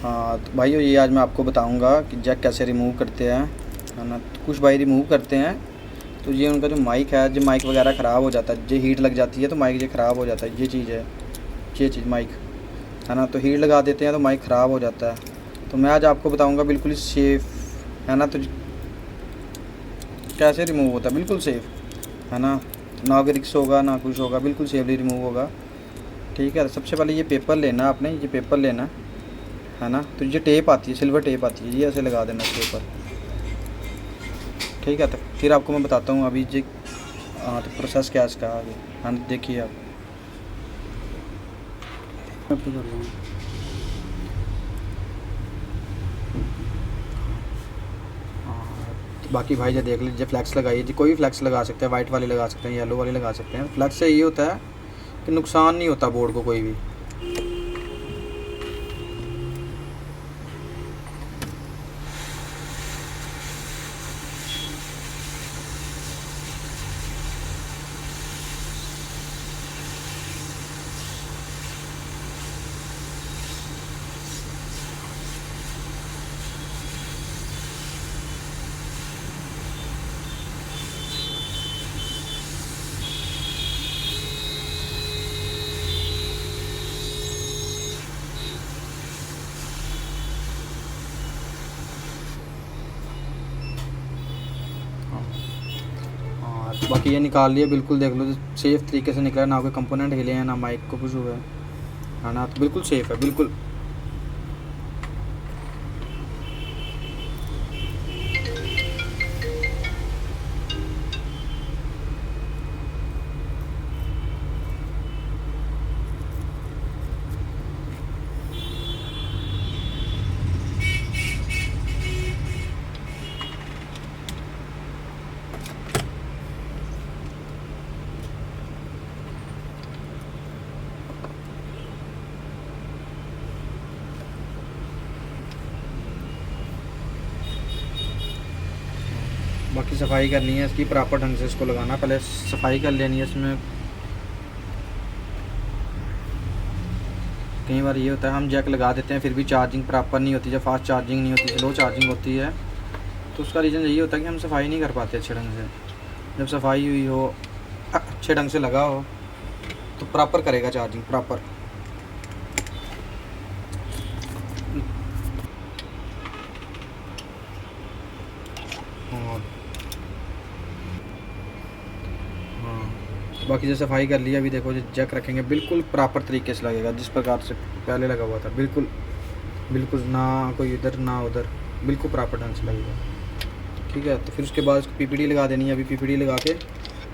हाँ तो भाई ये आज मैं आपको बताऊंगा कि जैक कैसे रिमूव करते हैं, है ना। तो कुछ भाई रिमूव करते हैं तो ये उनका जो माइक है, जो माइक वगैरह ख़राब हो जाता है, जो हीट लग जाती है तो माइक ये ख़राब हो जाता है। ये चीज़ है, ये चीज़ माइक, है ना। तो हीट लगा देते हैं तो माइक ख़राब हो जाता है। तो मैं आज आपको बताऊँगा बिल्कुल ही सेफ़, है ना। तो कैसे रिमूव होता है, बिल्कुल सेफ़, है ना। ना कोई रिक्स होगा ना कुछ होगा, बिल्कुल सेफली रिमूव होगा। ठीक है। सबसे पहले ये पेपर लेना आपने, ये पेपर लेना, है ना। तो ये टेप आती है, सिल्वर टेप आती है, ये ऐसे लगा देना इसके ऊपर। ठीक है। तो फिर आपको मैं बताता हूँ अभी जी। हाँ तो प्रोसेस क्या है इसका आगे, हाँ देखिए आप। मैं पे कर रहा हूँ। तो बाकी भाई जो देख लीजिए, फ्लैक्स लगाइए जी, कोई भी फ्लैक्स लगा सकते हैं, वाइट वाली लगा सकते हैं, येलो वाली लगा सकते हैं। फ्लैक्स से ये होता है कि नुकसान नहीं होता बोर्ड को कोई भी। हाँ तो बाकी ये निकाल लिया, बिल्कुल देख लो सेफ़ तरीके से निकला, ना कोई कंपोनेंट हिले हैं ना माइक को कुछ हुआ है ना। तो बिल्कुल सेफ़ है, बिल्कुल। बाकी सफाई करनी है इसकी प्रॉपर ढंग से, इसको लगाना, पहले सफाई कर लेनी है इसमें। कई बार ये होता है हम जैक लगा देते हैं फिर भी चार्जिंग प्रॉपर नहीं होती, जब फास्ट चार्जिंग नहीं होती, स्लो चार्जिंग होती है। तो उसका रीज़न यही होता है कि हम सफाई नहीं कर पाते अच्छे ढंग से। जब सफाई हुई हो, अच्छे ढंग से लगा हो, तो प्रॉपर करेगा चार्जिंग प्रॉपर। और हाँ, बाकी जो सफाई कर लिया, अभी देखो जो जैक रखेंगे बिल्कुल प्रॉपर तरीके से लगेगा, जिस प्रकार से पहले लगा हुआ था, बिल्कुल बिल्कुल, ना कोई इधर ना उधर, बिल्कुल प्रॉपर ढंग से लगेगा। ठीक है। तो फिर उसके बाद उसको पीपीडी लगा देनी है। अभी पीपीडी लगा के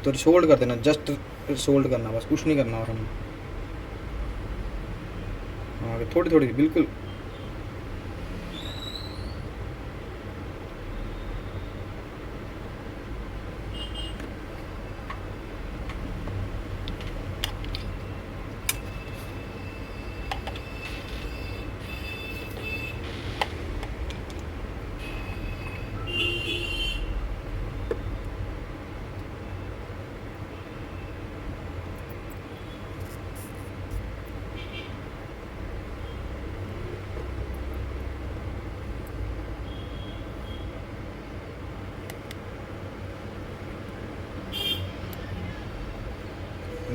तो सोल्ड कर देना, जस्ट सोल्ड करना, बस कुछ नहीं करना और हमें। हाँ थोड़ी थोड़ी बिल्कुल।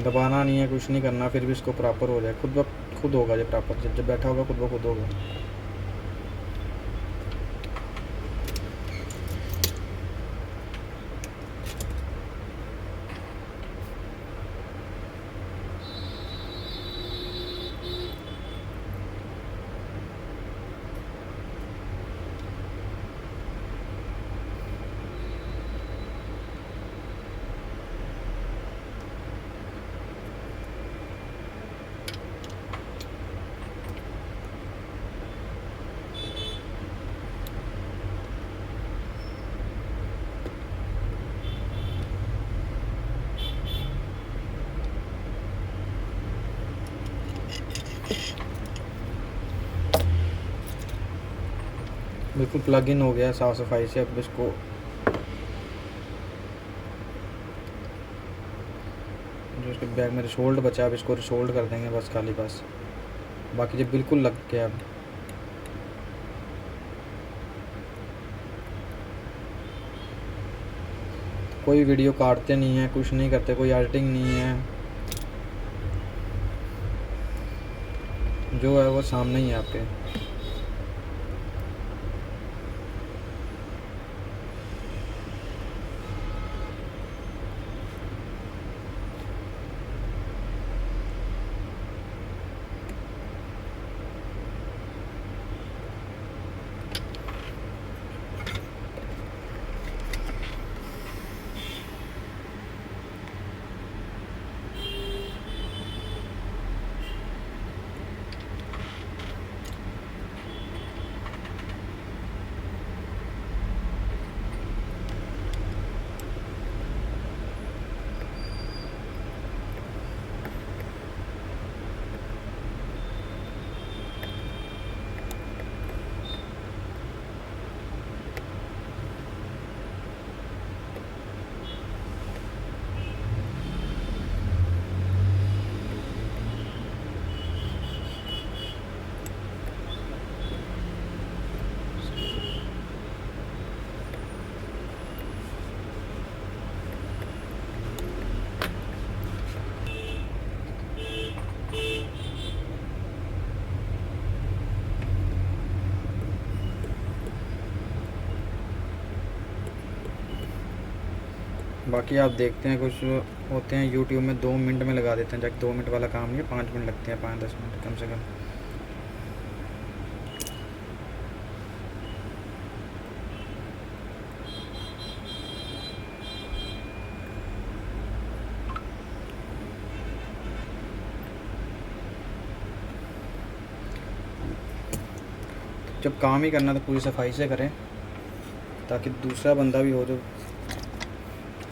दबाना नहीं है, कुछ नहीं करना, फिर भी इसको प्रॉपर हो जाए, खुद ब खुद होगा ये प्रॉपर, जब बैठा होगा खुद ब खुद होगा। बिल्कुल प्लग इन हो गया साफ़ सफाई से। अब इसको जो इसके बैग में रिसोल्ड बचा है, अब इसको रिसोल्ड कर देंगे बस, खाली बस। बाकी जब बिल्कुल लग गया अब। कोई वीडियो काटते नहीं है, कुछ नहीं करते, कोई एडिटिंग नहीं है, जो है वो सामने ही है आपके। बाकी आप देखते हैं कुछ होते हैं यूट्यूब में 2 मिनट में लगा देते हैं, जब 2 मिनट वाला काम नहीं है, 5 मिनट लगते हैं, 5-10 मिनट कम से कम। जब काम ही करना तो पूरी सफाई से करें, ताकि दूसरा बंदा भी हो जो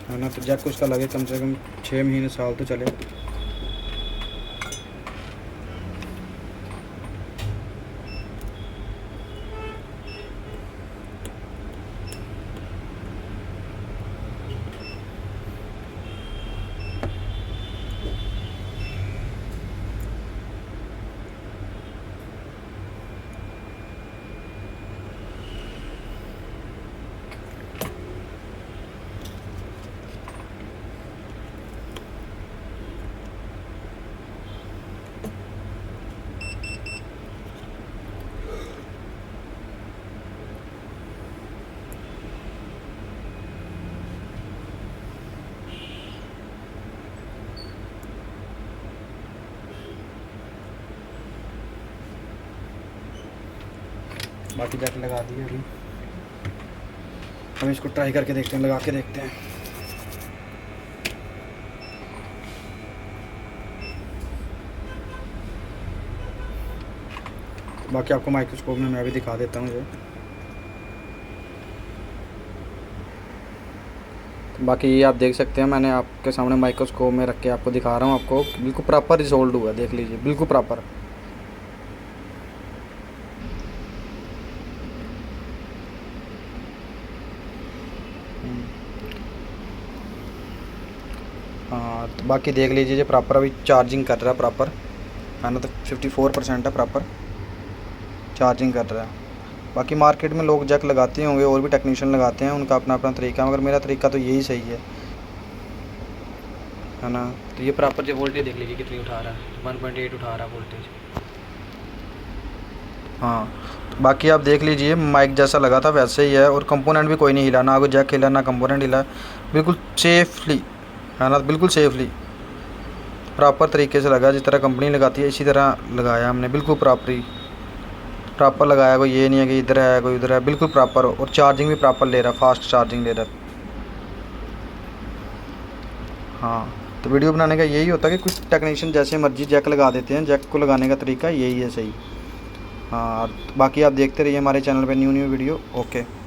है ना, तो जब उसका लगे कम से कम 6 महीने साल तो चले। बाकी जाके लगा दिए अभी, हम इसको ट्राई करके देखते हैं, लगा के देखते हैं। बाकी आपको माइक्रोस्कोप में मैं भी दिखा देता हूँ ये। बाकी ये आप देख सकते हैं, मैंने आपके सामने माइक्रोस्कोप में रख के आपको दिखा रहा हूँ, आपको बिल्कुल प्रॉपर रिजोल्व हुआ, देख लीजिए बिल्कुल प्रॉपर। हाँ, तो बाकी देख लीजिए जो प्रॉपर अभी चार्जिंग कर रहा है प्रॉपर, है ना, तो 54% है प्रॉपर चार्जिंग कर रहा है। बाकी मार्केट में लोग जैक लगाते होंगे, और भी टेक्नीशियन लगाते हैं, उनका अपना अपना तरीका, मगर मेरा तरीका तो यही सही है ना। तो ये प्रॉपर जो वोल्टेज देख लीजिए कितनी उठा रहा है, 1.8 उठा रहा है वोल्टेज। हाँ, तो बाकी आप देख लीजिए माइक जैसा लगा था वैसे ही है, और कंपोनेंट भी कोई नहीं हिला, ना कोई जैक हिला ना कंपोनेंट हिला, बिल्कुल सेफली, है ना, बिल्कुल सेफली प्रॉपर तरीके से लगा, जिस तरह कंपनी लगाती है इसी तरह लगाया हमने, बिल्कुल प्रॉपर लगाया। कोई ये नहीं है कि इधर है कोई उधर है, बिल्कुल प्रॉपर, और चार्जिंग भी प्रॉपर ले रहा है, फास्ट चार्जिंग ले रहा है। हाँ, तो वीडियो बनाने का यही होता है कि कुछ टेक्नीशियन जैसे मर्जी जैक लगा देते हैं, जैक को लगाने का तरीका यही है सही। हाँ, बाकी आप देखते रहिए हमारे चैनल पे न्यू वीडियो। ओके।